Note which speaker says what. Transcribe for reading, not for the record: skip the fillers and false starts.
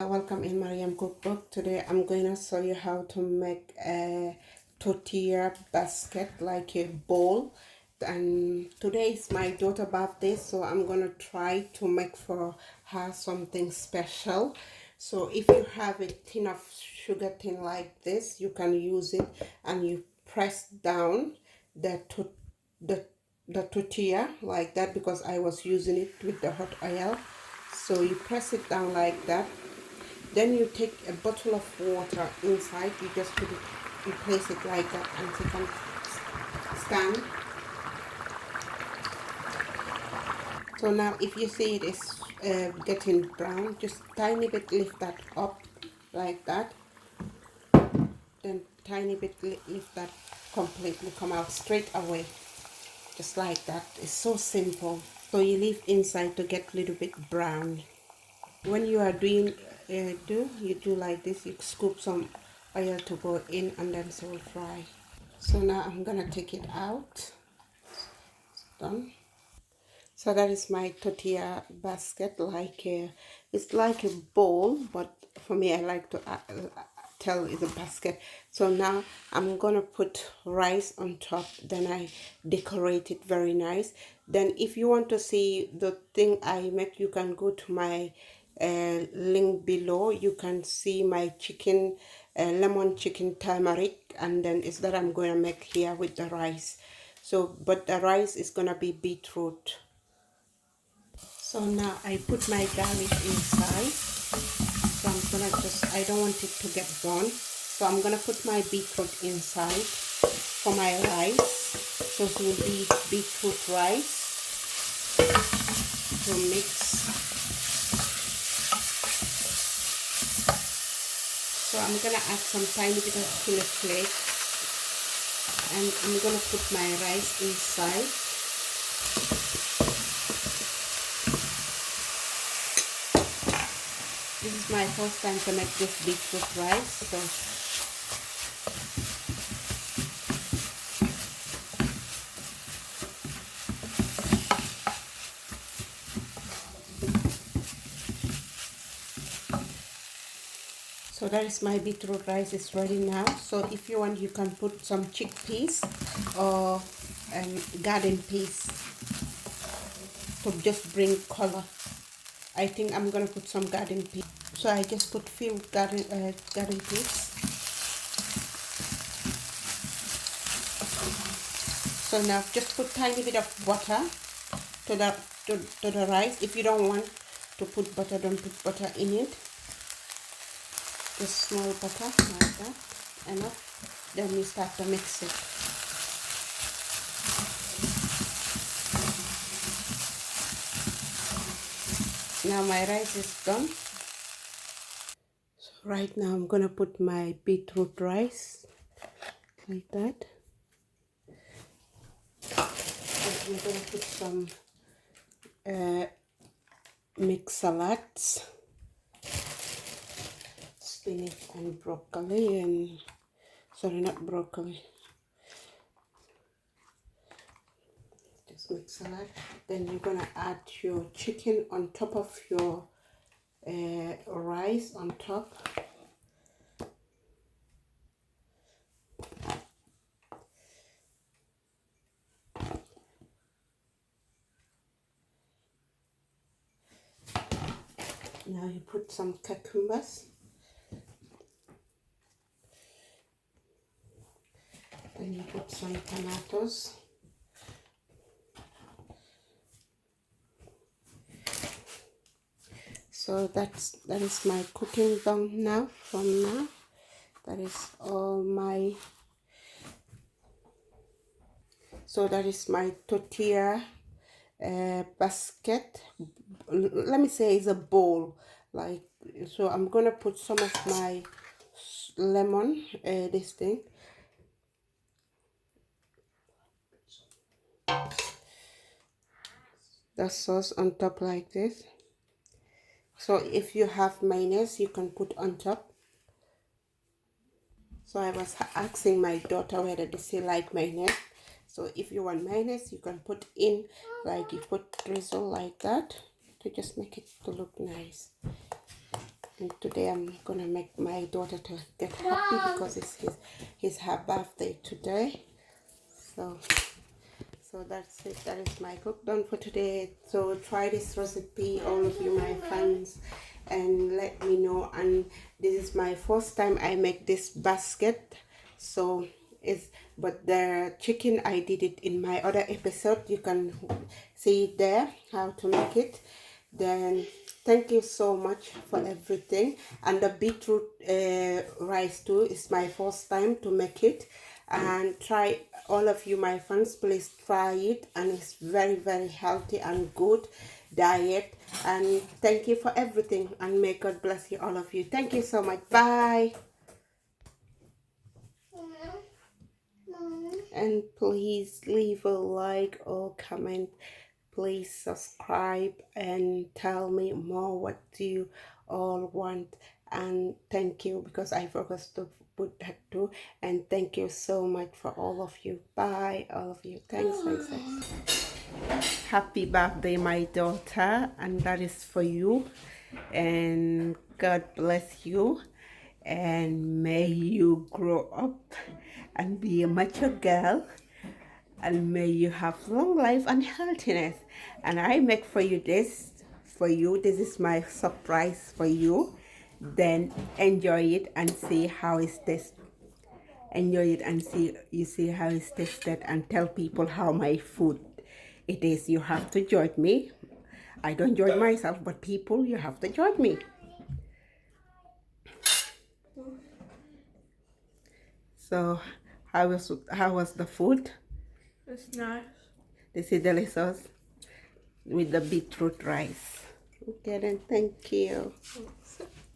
Speaker 1: Welcome in Mariam Cookbook. Today I'm going to show you how to make a tortilla basket, like a bowl. And today is my daughter's birthday, so I'm going to try to make for her something special. So if you have a tin of sugar tin like this, you can use it, and you press down the tortilla like that, because I was using it with the hot oil. So you press it down like that. Then you take a bottle of water inside, you just put it, you place it like that, and you can stand. So now if you see it is getting brown, just tiny bit lift that up like that, then tiny bit lift that completely, come out straight away, just like that. It's so simple. So you leave inside to get a little bit brown. When you are doing you do like this, you scoop some oil to go in, and then so will fry. So now I'm gonna take it out. It's done. So that is my tortilla basket, like it's like a bowl, but for me I like to tell it's a basket. So now I'm gonna put rice on top, then I decorate it very nice. Then if you want to see the thing I make, you can go to my link below. You can see my chicken lemon chicken turmeric, and then it's that I'm going to make here with the rice. So but the rice is gonna be beetroot. So now I put my garlic inside. So I'm gonna I don't want it to get burnt. So I'm gonna put my beetroot inside for my rice. So it will be beetroot rice to mix. So I'm gonna add some tiny bit of chili flakes, and I'm gonna put my rice inside. This is my first time to make this beetroot rice, so that is my beetroot rice is ready now. So if you want, you can put some chickpeas or garden peas to just bring color. I think I'm gonna put some garden peas. So I just put few garden peas. So now just put tiny bit of butter to the rice. If you don't want to put butter, don't put butter in it. Just small butter like that, enough. Then we start to mix it. Now my rice is done. So right now I'm gonna put my beetroot rice like that. I'm gonna put some mixed salads, spinach and broccoli, and sorry, not broccoli, just mixed salad. Then you're gonna add your chicken on top of your rice on top. Now you put some cucumbers. Then you put some tomatoes. So that is my cooking done now. From now, that is all my. So that is my tortilla basket. Let me say it's a bowl. Like, so I'm gonna put some of my lemon, this thing. The sauce on top like this. So if you have mayonnaise, you can put on top. So I was asking my daughter whether they like mayonnaise. So if you want mayonnaise, you can put in, like you put drizzle like that to just make it to look nice. And today I'm gonna make my daughter to get happy because it's her birthday today. So that's it. That is my cook done for today. So try this recipe, all of you, my friends, and let me know. And this is my first time I make this basket. So but the chicken, I did it in my other episode. You can see it there how to make it. Then thank you so much for everything. And the beetroot rice too is my first time to make it. And try, all of you, my friends, please try it. And it's very, very healthy and good diet. And thank you for everything. And may God bless you, all of you. Thank you so much. Bye. And please leave a like or comment. Please subscribe and tell me more what do you all want. And thank you, because I forgot to put that too. And thank you so much for all of you. Bye, all of you. Thanks. Happy birthday, my daughter, and that is for you. And God bless you, and may you grow up and be a mature girl, and may you have long life and healthiness. And I make for you this. This is my surprise for you. Then enjoy it and see how it's tasted. Enjoy it and see how it's tasted, and tell people how my food it is. You have to judge me. I don't judge myself, but people, you have to judge me. So how was the food?
Speaker 2: It's nice.
Speaker 1: This is delicious with the beetroot rice. Okay then, thank you.